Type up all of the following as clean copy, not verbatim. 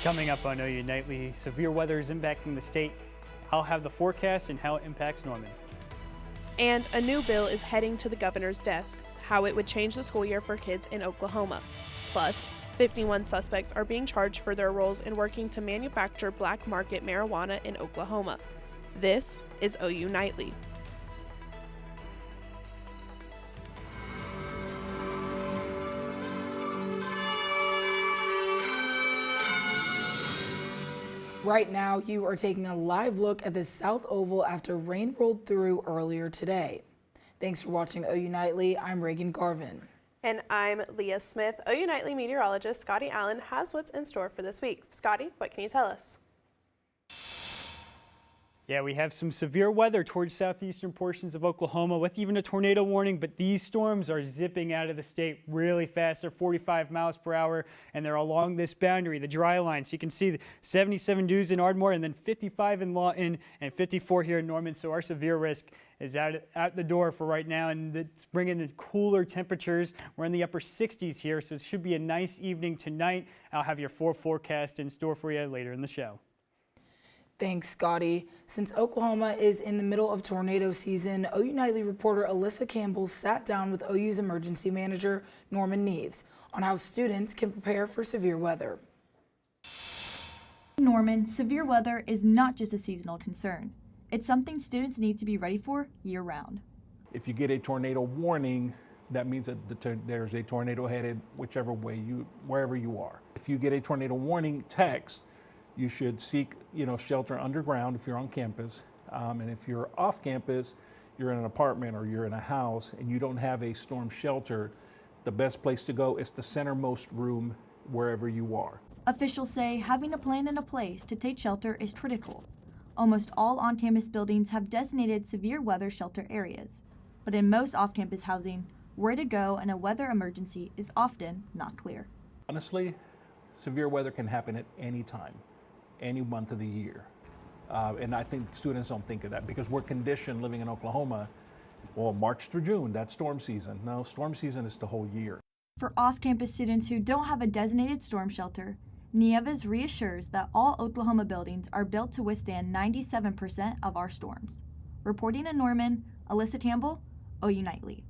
Coming up on OU Nightly, severe weather is impacting the state. I'll have the forecast and how it impacts Norman. And a new bill is heading to the governor's desk, how it would change the school year for kids in Oklahoma. Plus, 51 suspects are being charged for their roles in working to manufacture black market marijuana in Oklahoma. This is OU Nightly. Right now, you are taking a live look at the South Oval after rain rolled through earlier today. Thanks for watching OU Nightly. I'm Reagan Garvin. And I'm Leah Smith. OU Nightly meteorologist Scotty Allen has what's in store for this week. Scotty, what can you tell us? Yeah, we have some severe weather towards southeastern portions of Oklahoma with even a tornado warning, but these storms are zipping out of the state really fast. They're 45 miles per hour, and they're along this boundary, the dry line. So you can see 77 dews in Ardmore, and then 55 in Lawton, and 54 here in Norman. So our severe risk is out the door for right now, and it's bringing in cooler temperatures. We're in the upper 60s here, so it should be a nice evening tonight. I'll have your full forecast in store for you later in the show. Thanks, Scotty. Since Oklahoma is in the middle of tornado season, OU Nightly reporter Alyssa Campbell sat down with OU's emergency manager, Norman Neves, on how students can prepare for severe weather. Norman, severe weather is not just a seasonal concern. It's something students need to be ready for year-round. If you get a tornado warning, that means that there's a tornado headed whichever way wherever you are. If you get a tornado warning text, you should seek, shelter underground if you're on campus. And if you're off campus, you're in an apartment or you're in a house and you don't have a storm shelter, the best place to go is the centermost room wherever you are. Officials say having a plan and a place to take shelter is critical. Almost all on-campus buildings have designated severe weather shelter areas. But in most off-campus housing, where to go in a weather emergency is often not clear. Honestly, severe weather can happen at any time, any month of the year. And I think students don't think of that because we're conditioned living in Oklahoma, well, March through June, that's storm season. No, storm season is the whole year. For off-campus students who don't have a designated storm shelter, Nieves reassures that all Oklahoma buildings are built to withstand 97% of our storms. Reporting in Norman, Alyssa Campbell, OU Nightly.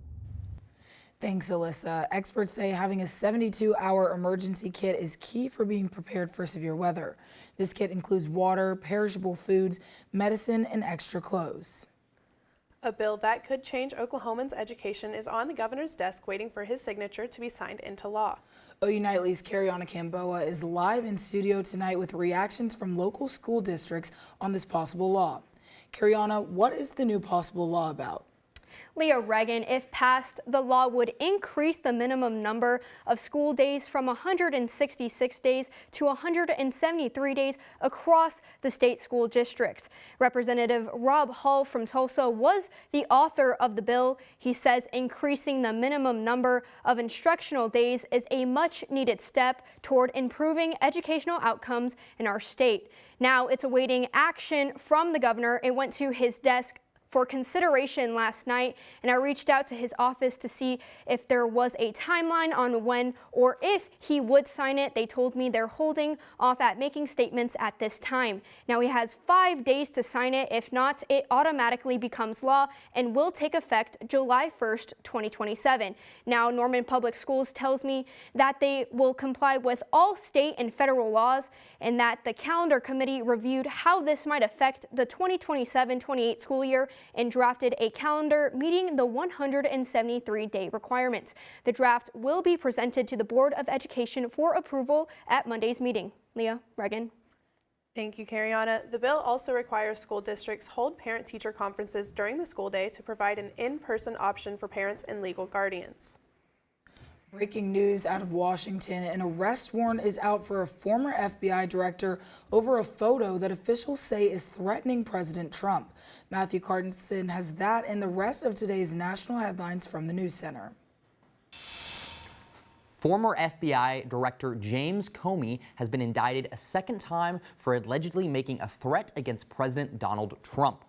Thanks, Alyssa. Experts say having a 72-hour emergency kit is key for being prepared for severe weather. This kit includes water, perishable foods, medicine, and extra clothes. A bill that could change Oklahomans' education is on the governor's desk waiting for his signature to be signed into law. OU Nightly's Cariana Camboa is live in studio tonight with reactions from local school districts on this possible law. Cariana, what is the new possible law about? Leah, Reagan, if passed, the law would increase the minimum number of school days from 166 days to 173 days across the state school districts. Representative Rob Hull from Tulsa was the author of the bill. He says increasing the minimum number of instructional days is a much needed step toward improving educational outcomes in our state. Now it's awaiting action from the governor. It went to his desk for consideration last night, and I reached out to his office to see if there was a timeline on when or if he would sign it. They told me they're holding off at making statements at this time. Now he has 5 days to sign it. If not, it automatically becomes law and will take effect July 1st, 2027. Now Norman Public Schools tells me that they will comply with all state and federal laws and that the calendar committee reviewed how this might affect the 2027-28 school year and drafted a calendar meeting the 173-day requirements. The draft will be presented to the Board of Education for approval at Monday's meeting. Leah, Reagan. Thank you, Cariana. The bill also requires school districts hold parent-teacher conferences during the school day to provide an in-person option for parents and legal guardians. Breaking news out of Washington, an arrest warrant is out for a former FBI director over a photo that officials say is threatening President Trump. Matthew Cardenson has that and the rest of today's national headlines from the News Center. Former FBI Director James Comey has been indicted a second time for allegedly making a threat against President Donald Trump.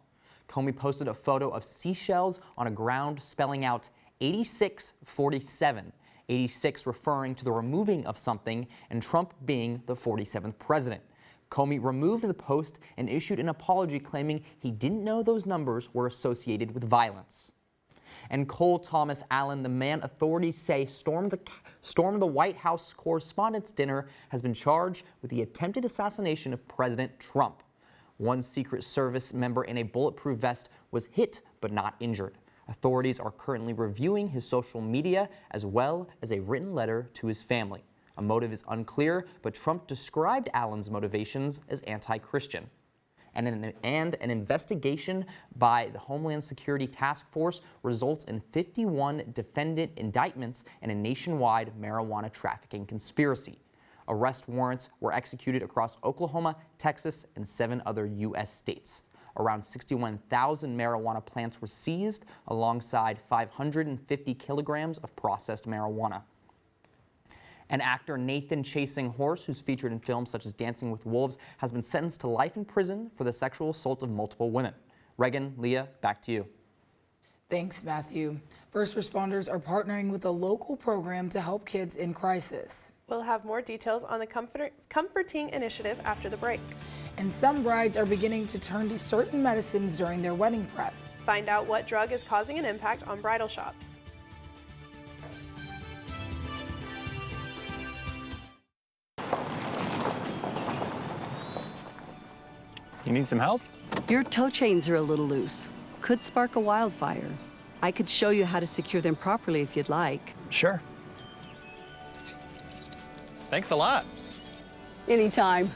Comey posted a photo of seashells on a ground spelling out 8647. 86 referring to the removing of something, and Trump being the 47th president. Comey removed the post and issued an apology claiming he didn't know those numbers were associated with violence. And Cole Thomas Allen, the man authorities say stormed the White House Correspondents' Dinner, has been charged with the attempted assassination of President Trump. One Secret Service member in a bulletproof vest was hit but not injured. Authorities are currently reviewing his social media as well as a written letter to his family. A motive is unclear, but Trump described Allen's motivations as anti-Christian. And an investigation by the Homeland Security Task Force results in 51 defendant indictments in a nationwide marijuana trafficking conspiracy. Arrest warrants were executed across Oklahoma, Texas, and 7 other U.S. states. Around 61,000 marijuana plants were seized, alongside 550 kilograms of processed marijuana. And actor Nathan Chasing Horse, who's featured in films such as Dancing with Wolves, has been sentenced to life in prison for the sexual assault of multiple women. Reagan, Leah, back to you. Thanks, Matthew. First responders are partnering with a local program to help kids in crisis. We'll have more details on the Comforting Initiative after the break. And some brides are beginning to turn to certain medicines during their wedding prep. Find out what drug is causing an impact on bridal shops. You need some help? Your tow chains are a little loose. Could spark a wildfire. I could show you how to secure them properly if you'd like. Sure. Thanks a lot. Anytime.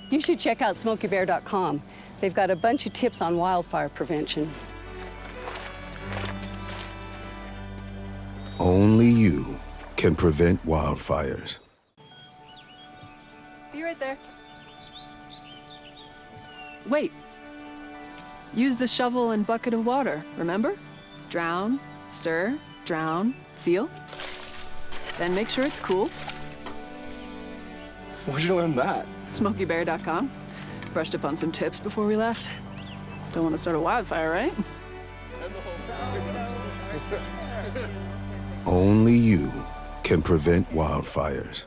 You should check out SmokeyBear.com. They've got a bunch of tips on wildfire prevention. Only you can prevent wildfires. Be right there. Wait. Use the shovel and bucket of water, remember? Drown, stir, drown, feel. Then make sure it's cool. Where'd you learn that? SmokeyBear.com. Brushed up on some tips before we left. Don't want to start a wildfire, right? Only you can prevent wildfires.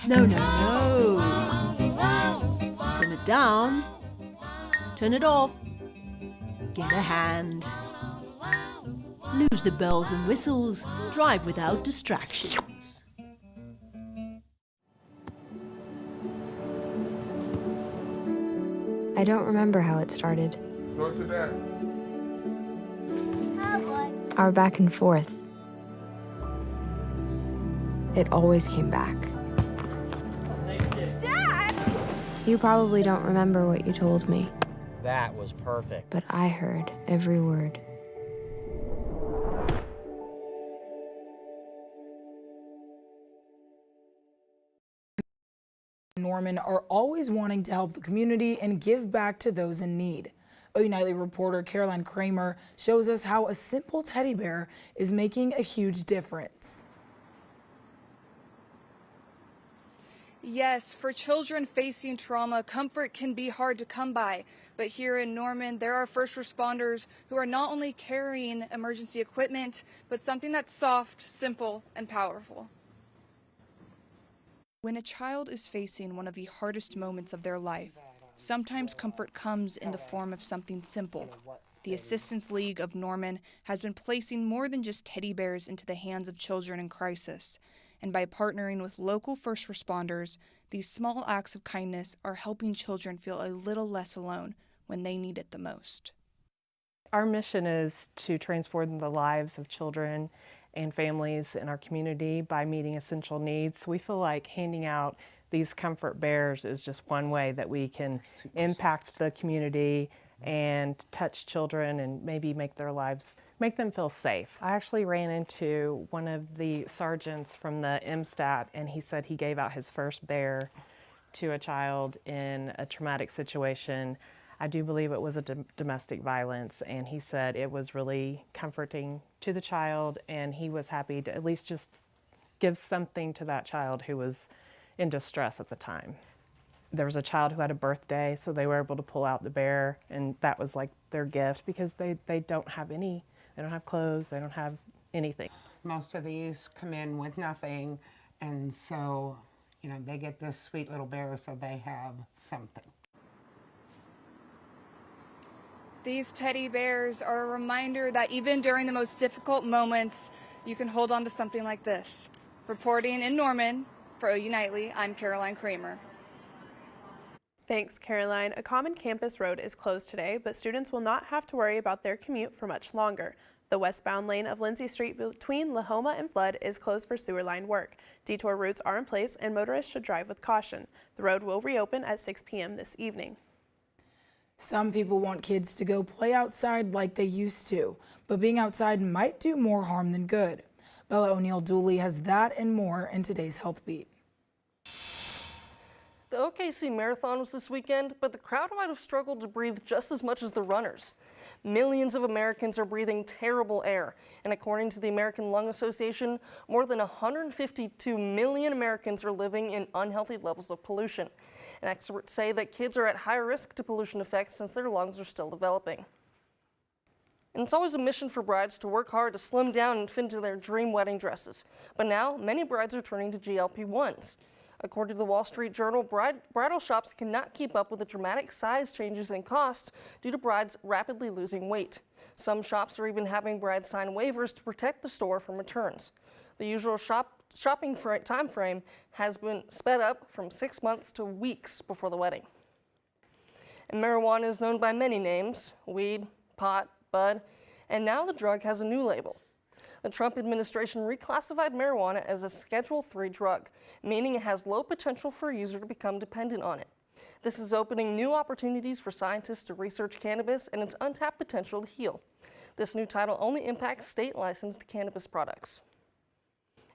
No, no, no. Turn it down. Turn it off. Get a hand. Lose the bells and whistles. Drive without distractions. I don't remember how it started. Go to that. Our back and forth. It always came back. Dad! You probably don't remember what you told me, That was perfect. but I heard every word. Norman are always wanting to help the community and give back to those in need. OU Nightly reporter Caroline Kramer shows us how a simple teddy bear is making a huge difference. Yes, for children facing trauma, comfort can be hard to come by. But here in Norman, there are first responders who are not only carrying emergency equipment, but something that's soft, simple, and powerful. When a child is facing one of the hardest moments of their life, sometimes comfort comes in the form of something simple. The Assistance League of Norman has been placing more than just teddy bears into the hands of children in crisis. And by partnering with local first responders, these small acts of kindness are helping children feel a little less alone when they need it the most. Our mission is to transform the lives of children and families in our community by meeting essential needs. We feel like handing out these comfort bears is just one way that we can impact the community and touch children and maybe make them feel safe. I actually ran into one of the sergeants from the MSTAT, and he said he gave out his first bear to a child in a traumatic situation. I do believe it was a domestic violence, and he said it was really comforting to the child, and he was happy to at least just give something to that child who was in distress at the time. There was a child who had a birthday, so they were able to pull out the bear, and that was like their gift because they don't have clothes, they don't have anything. Most of these come in with nothing, and so, you know, they get this sweet little bear so they have something. These teddy bears are a reminder that even during the most difficult moments, you can hold on to something like this. Reporting in Norman for OU Nightly, I'm Caroline Kramer. Thanks, Caroline. A common campus road is closed today, but students will not have to worry about their commute for much longer. The westbound lane of Lindsay Street between Lahoma and Flood is closed for sewer line work. Detour routes are in place and motorists should drive with caution. The road will reopen at 6 p.m. this evening. Some people want kids to go play outside like they used to, but being outside might do more harm than good. Bella O'Neill-Dooley has that and more in today's Health Beat. The OKC Marathon was this weekend, but the crowd might have struggled to breathe just as much as the runners. Millions of Americans are breathing terrible air, and according to the American Lung Association, more than 152 million Americans are living in unhealthy levels of pollution. And experts say that kids are at higher risk to pollution effects since their lungs are still developing. And it's always a mission for brides to work hard to slim down and fit into their dream wedding dresses. But now, many brides are turning to GLP-1s. According to the Wall Street Journal, bridal shops cannot keep up with the dramatic size changes in cost due to brides rapidly losing weight. Some shops are even having brides sign waivers to protect the store from returns. The usual shopping time frame has been sped up from 6 months to weeks before the wedding. And marijuana is known by many names: weed, pot, bud, and now the drug has a new label. The Trump administration reclassified marijuana as a Schedule III drug, meaning it has low potential for a user to become dependent on it. This is opening new opportunities for scientists to research cannabis and its untapped potential to heal. This new title only impacts state-licensed cannabis products.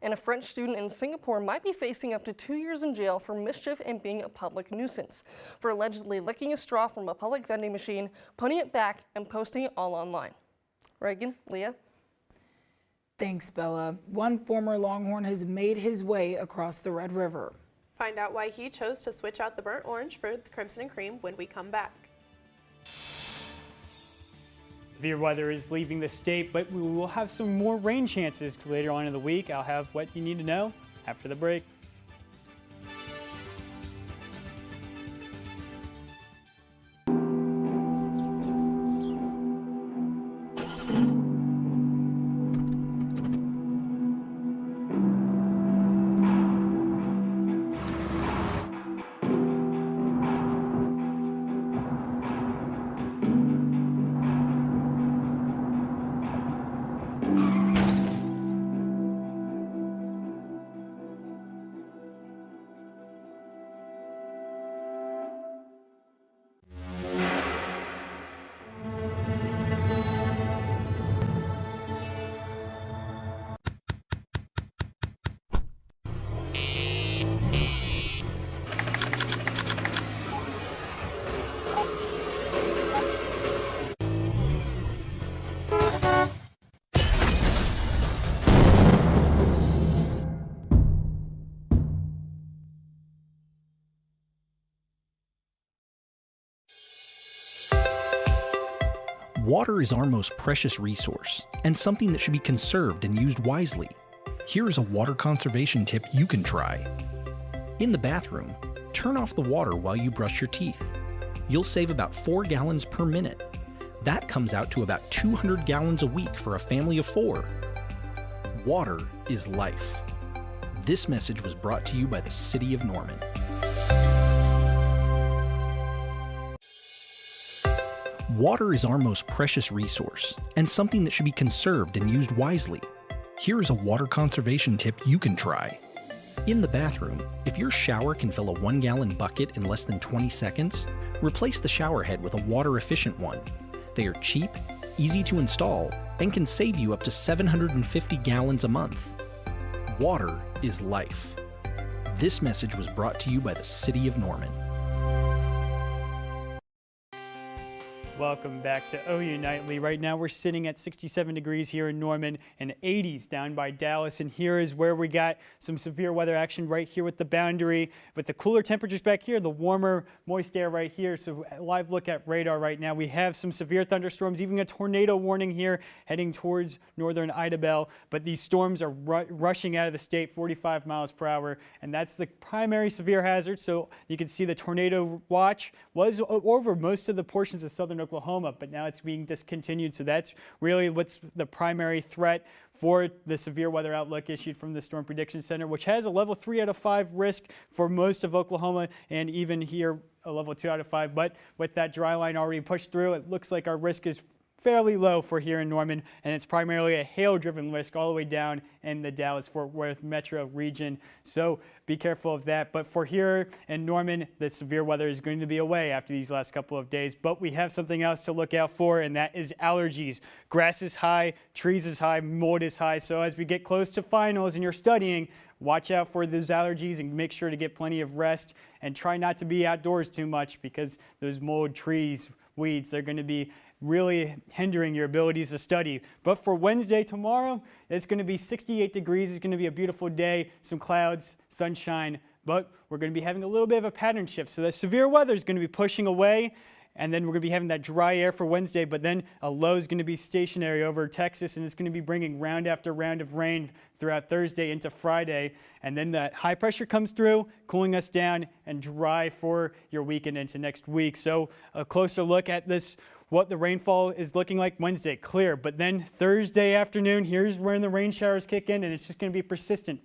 And a French student in Singapore might be facing up to 2 years in jail for mischief and being a public nuisance, for allegedly licking a straw from a public vending machine, putting it back, and posting it all online. Reagan, Leah. Thanks, Bella. One former Longhorn has made his way across the Red River. Find out why he chose to switch out the burnt orange for the crimson and cream when we come back. Severe weather is leaving the state, but we will have some more rain chances later on in the week. I'll have what you need to know after the break. Water is our most precious resource, and something that should be conserved and used wisely. Here is a water conservation tip you can try. In the bathroom, turn off the water while you brush your teeth. You'll save about 4 gallons per minute. That comes out to about 200 gallons a week for a family of 4. Water is life. This message was brought to you by the City of Norman. Water is our most precious resource, and something that should be conserved and used wisely. Here is a water conservation tip you can try. In the bathroom, if your shower can fill a 1-gallon bucket in less than 20 seconds, replace the shower head with a water-efficient one. They are cheap, easy to install, and can save you up to 750 gallons a month. Water is life. This message was brought to you by the City of Norman. Welcome back to OU Nightly. Right now we're sitting at 67 degrees here in Norman and 80s down by Dallas. And here is where we got some severe weather action right here with the boundary. With the cooler temperatures back here, the warmer, moist air right here. So a live look at radar right now. We have some severe thunderstorms, even a tornado warning here heading towards northern Idabel. But these storms are rushing out of the state 45 miles per hour. And that's the primary severe hazard. So you can see the tornado watch was over most of the portions of southern Oklahoma, but now it's being discontinued. So that's really what's the primary threat for the severe weather outlook issued from the Storm Prediction Center, which has a level 3 out of 5 risk for most of Oklahoma and even here a level 2 out of 5. But with that dry line already pushed through, it looks like our risk is fairly low for here in Norman, and it's primarily a hail-driven risk all the way down in the Dallas-Fort Worth metro region. So be careful of that. But for here in Norman, the severe weather is going to be away after these last couple of days. But we have something else to look out for, and that is allergies. Grass is high, trees is high, mold is high. So as we get close to finals and you're studying, watch out for those allergies and make sure to get plenty of rest and try not to be outdoors too much because those mold, trees, weeds, they're going to be really hindering your abilities to study. But for Wednesday, tomorrow, it's going to be 68 degrees. It's going to be a beautiful day, some clouds, sunshine, but we're going to be having a little bit of a pattern shift. So the severe weather is going to be pushing away, and then we're going to be having that dry air for Wednesday, but then a low is going to be stationary over Texas, and it's going to be bringing round after round of rain throughout Thursday into Friday. And then that high pressure comes through, cooling us down and dry for your weekend into next week. So a closer look at this, what the rainfall is looking like Wednesday, clear. But then Thursday afternoon, here's where the rain showers kick in, and it's just going to be persistent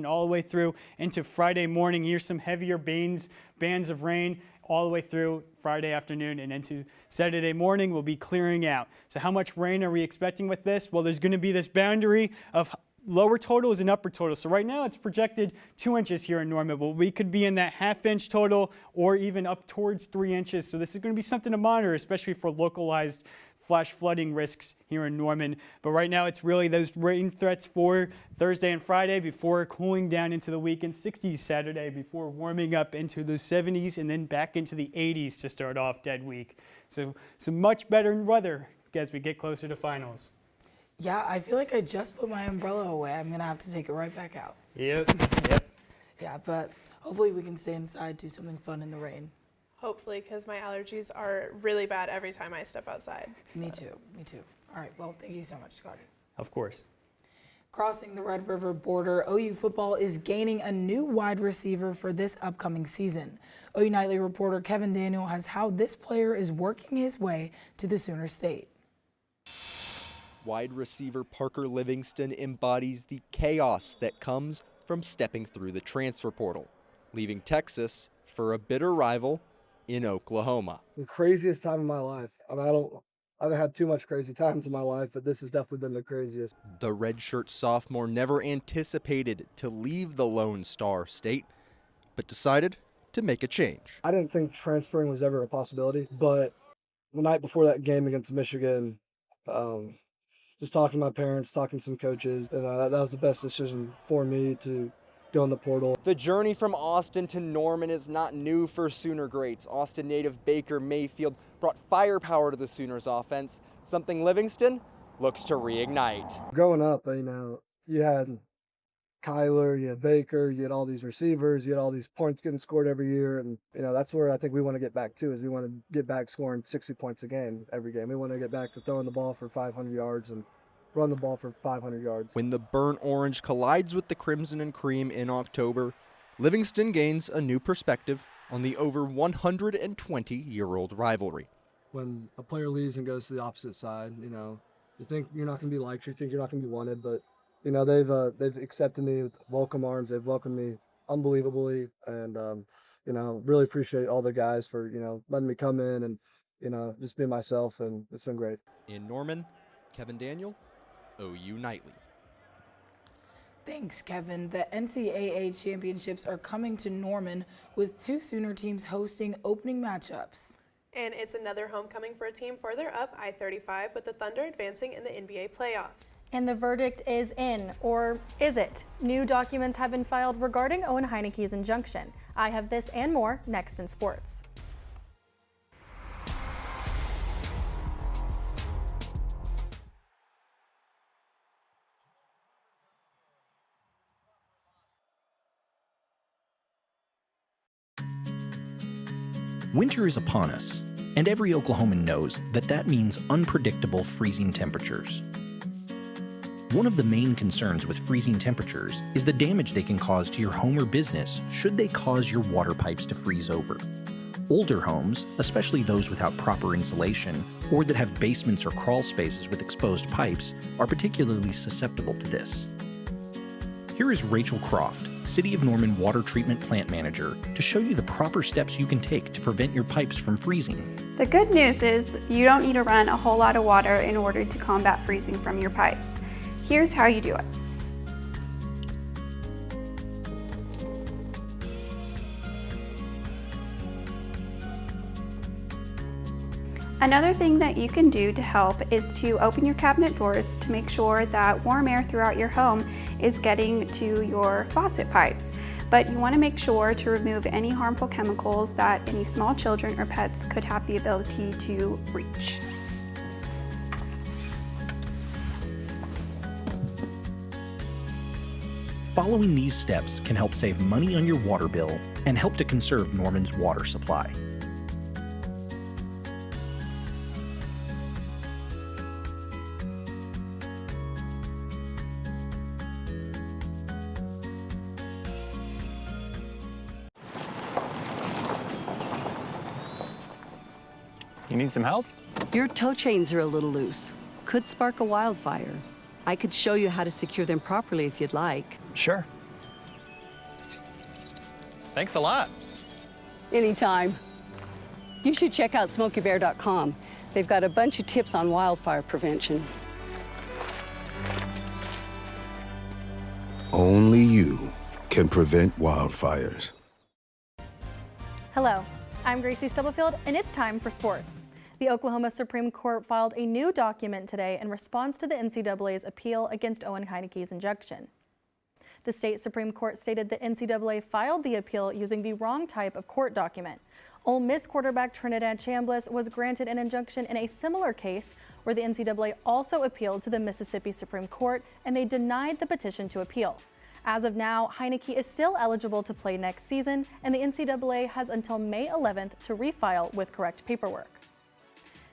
all the way through into Friday morning. Here's some heavier bands of rain all the way through Friday afternoon and into Saturday morning. We'll be clearing out. So how much rain are we expecting with this? Well, there's going to be this boundary of lower totals and upper totals. So right now it's projected 2 inches here in Norman, but we could be in that half-inch total or even up towards 3 inches. So this is going to be something to monitor, especially for localized flash flooding risks here in Norman. But right now it's really those rain threats for Thursday and Friday before cooling down into the weekend, 60s Saturday before warming up into the 70s and then back into the 80s to start off dead week. So some much better weather as we get closer to finals. Yeah, I feel like I just put my umbrella away. I'm going to have to take it right back out. Yep. Yeah, but hopefully we can stay inside, do something fun in the rain. Hopefully, because my allergies are really bad every time I step outside. Me too. All right, well, thank you so much, Scotty. Of course. Crossing the Red River border, OU football is gaining a new wide receiver for this upcoming season. OU Nightly reporter Kevin Daniel has how this player is working his way to the Sooner State. Wide receiver Parker Livingston embodies the chaos that comes from stepping through the transfer portal, leaving Texas for a bitter rival in Oklahoma. The craziest time of my life. I mean, I've had too much crazy times in my life, but this has definitely been the craziest. The redshirt sophomore never anticipated to leave the Lone Star State, but decided to make a change. I didn't think transferring was ever a possibility, but the night before that game against Michigan, just talking to my parents, talking to some coaches, and that was the best decision for me to go in the portal. The journey from Austin to Norman is not new for Sooner greats. Austin native Baker Mayfield brought firepower to the Sooners offense, something Livingston looks to reignite. Growing up, you had Kyler, you had Baker, you had all these receivers, you had all these points getting scored every year, and that's where I think we want to get back to, is we want to get back scoring 60 points a game every game. We want to get back to throwing the ball for 500 yards and run the ball for 500 yards. When the burnt orange collides with the crimson and cream in October, Livingston gains a new perspective on the over 120-year-old rivalry. When a player leaves and goes to the opposite side, you think you're not going to be liked, you think you're not going to be wanted, but they've accepted me with welcome arms. They've welcomed me unbelievably, and really appreciate all the guys for letting me come in and just be myself, and it's been great. In Norman, Kevin Daniel, OU Nightly. Thanks, Kevin. The NCAA championships are coming to Norman with 2 Sooner teams hosting opening matchups. And it's another homecoming for a team further up I-35 with the Thunder advancing in the NBA playoffs. And the verdict is in, or is it? New documents have been filed regarding Owen Heineke's injunction. I have this and more next in sports. Winter is upon us, and every Oklahoman knows that that means unpredictable freezing temperatures. One of the main concerns with freezing temperatures is the damage they can cause to your home or business should they cause your water pipes to freeze over. Older homes, especially those without proper insulation or that have basements or crawl spaces with exposed pipes, are particularly susceptible to this. Here is Rachel Croft, City of Norman Water Treatment Plant Manager, to show you the proper steps you can take to prevent your pipes from freezing. The good news is you don't need to run a whole lot of water in order to combat freezing from your pipes. Here's how you do it. Another thing that you can do to help is to open your cabinet doors to make sure that warm air throughout your home is getting to your faucet pipes. But you want to make sure to remove any harmful chemicals that any small children or pets could have the ability to reach. Following these steps can help save money on your water bill and help to conserve Norman's water supply. You need some help? Your tow chains are a little loose. Could spark a wildfire. I could show you how to secure them properly if you'd like. Sure. Thanks a lot. Anytime. You should check out SmokeyBear.com. They've got a bunch of tips on wildfire prevention. Only you can prevent wildfires. Hello, I'm Gracie Stubblefield, and it's time for sports. The Oklahoma Supreme Court filed a new document today in response to the NCAA's appeal against Owen Heineke's injunction. The state Supreme Court stated the NCAA filed the appeal using the wrong type of court document. Ole Miss quarterback Trinidad Chambliss was granted an injunction in a similar case where the NCAA also appealed to the Mississippi Supreme Court, and they denied the petition to appeal. As of now, Heineke is still eligible to play next season, and the NCAA has until May 11th to refile with correct paperwork.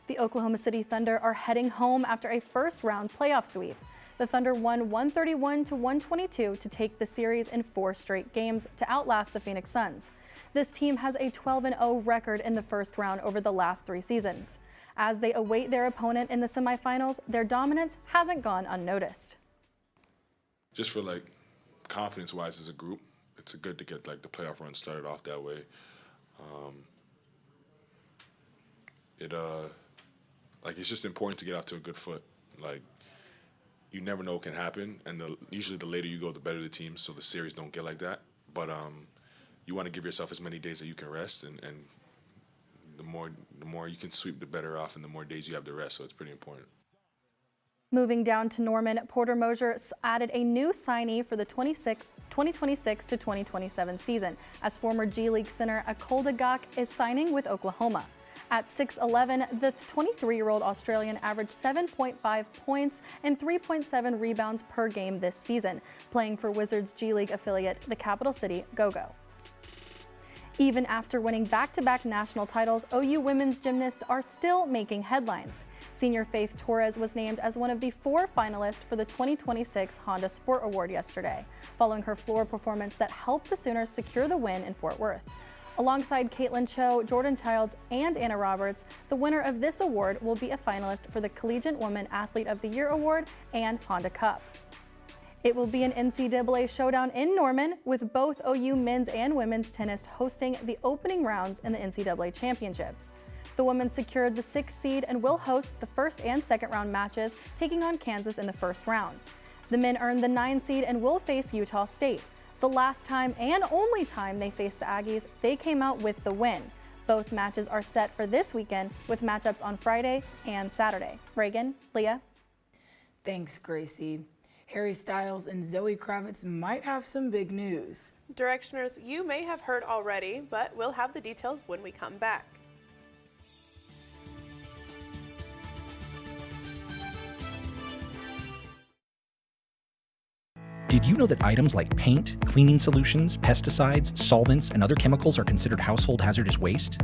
The Oklahoma City Thunder are heading home after a first-round playoff sweep. The Thunder won 131-122 to take the series in 4 straight games to outlast the Phoenix Suns. This team has a 12-0 record in the first round over the last 3 seasons. As they await their opponent in the semifinals, their dominance hasn't gone unnoticed. Just for confidence-wise as a group, it's good to get the playoff run started off that way. It's just important to get out to a good foot. You never know what can happen, and usually the later you go, the better the team, so the series don't get like that. But you want to give yourself as many days that you can rest, and the more you can sweep, the better off, and the more days you have to rest, so it's pretty important. Moving down to Norman, Porter Moser added a new signee for the 2026 to 2027 season, as former G League center Akolda Gok is signing with Oklahoma. At 6'11", the 23-year-old Australian averaged 7.5 points and 3.7 rebounds per game this season, playing for Wizards G League affiliate, the Capital City Go-Go. Even after winning back-to-back national titles, OU women's gymnasts are still making headlines. Senior Faith Torres was named as one of the 4 finalists for the 2026 Honda Sport Award yesterday, following her floor performance that helped the Sooners secure the win in Fort Worth. Alongside Caitlin Cho, Jordan Childs, and Anna Roberts, the winner of this award will be a finalist for the Collegiate Woman Athlete of the Year Award and Honda Cup. It will be an NCAA showdown in Norman, with both OU men's and women's tennis hosting the opening rounds in the NCAA championships. The women secured the 6th seed and will host the first and second round matches, taking on Kansas in the first round. The men earned the 9th seed and will face Utah State. The last time and only time they faced the Aggies, they came out with the win. Both matches are set for this weekend, with matchups on Friday and Saturday. Reagan, Leah. Thanks, Gracie. Harry Styles and Zoe Kravitz might have some big news. Directioners, you may have heard already, but we'll have the details when we come back. Did you know that items like paint, cleaning solutions, pesticides, solvents, and other chemicals are considered household hazardous waste?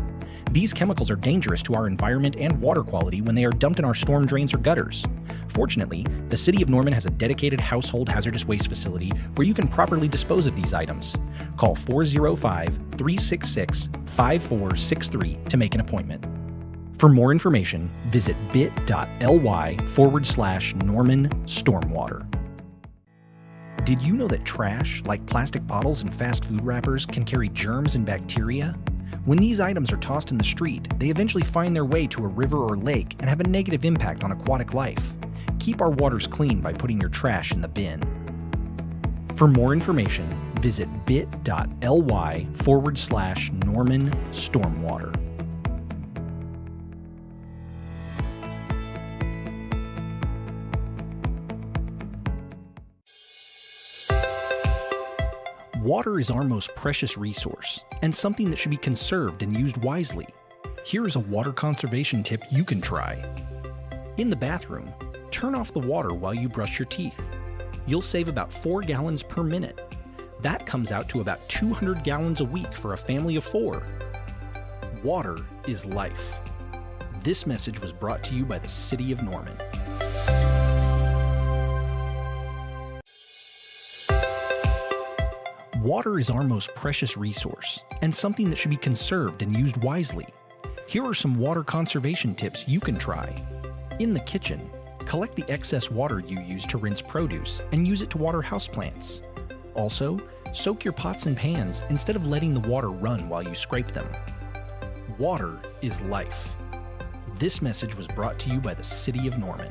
These chemicals are dangerous to our environment and water quality when they are dumped in our storm drains or gutters. Fortunately, the City of Norman has a dedicated household hazardous waste facility where you can properly dispose of these items. Call 405-366-5463 to make an appointment. For more information, visit bit.ly/Norman Stormwater. Did you know that trash, like plastic bottles and fast food wrappers, can carry germs and bacteria? When these items are tossed in the street, they eventually find their way to a river or lake and have a negative impact on aquatic life. Keep our waters clean by putting your trash in the bin. For more information, visit bit.ly/Norman Stormwater. Water is our most precious resource and something that should be conserved and used wisely. Here is a water conservation tip you can try. In the bathroom, turn off the water while you brush your teeth. You'll save about 4 gallons per minute. That comes out to about 200 gallons a week for a family of 4. Water is life. This message was brought to you by the City of Norman. Water is our most precious resource and something that should be conserved and used wisely. Here are some water conservation tips you can try. In the kitchen, collect the excess water you use to rinse produce and use it to water houseplants. Also, soak your pots and pans instead of letting the water run while you scrape them. Water is life. This message was brought to you by the City of Norman.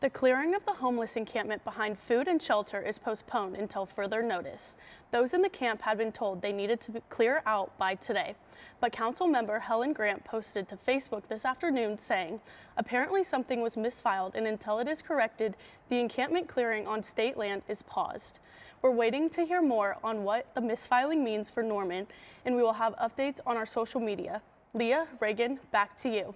The clearing of the homeless encampment behind food and shelter is postponed until further notice. Those in the camp had been told they needed to clear out by today. But council member Helen Grant posted to Facebook this afternoon saying, apparently something was misfiled and until it is corrected, the encampment clearing on state land is paused. We're waiting to hear more on what the misfiling means for Norman, and we will have updates on our social media. Leah, Reagan, back to you.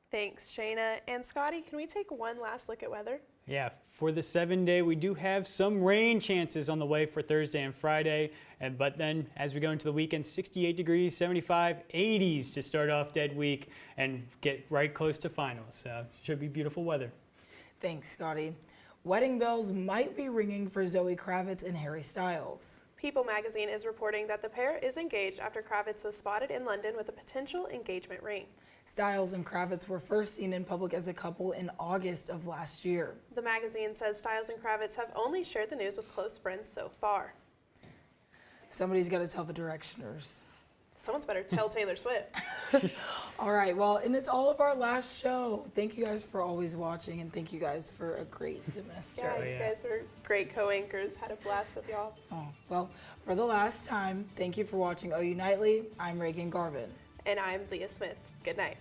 Thanks, Shayna. And Scotty, can we take one last look at weather? Yeah, for the 7-day, we do have some rain chances on the way for Thursday and Friday. But then as we go into the weekend, 68 degrees, 75, 80s to start off dead week and get right close to finals. So should be beautiful weather. Thanks, Scotty. Wedding bells might be ringing for Zoe Kravitz and Harry Styles. People magazine is reporting that the pair is engaged after Kravitz was spotted in London with a potential engagement ring. Styles and Kravitz were first seen in public as a couple in August of last year. The magazine says Styles and Kravitz have only shared the news with close friends so far. Somebody's got to tell the Directioners. Someone's better tell Taylor Swift. All right, well, and it's all of our last show. Thank you guys for always watching, and thank you guys for a great semester. Yeah, you guys were great co-anchors. Had a blast with y'all. Oh, well, for the last time, thank you for watching OU Nightly. I'm Reagan Garvin. And I'm Leah Smith. Good night.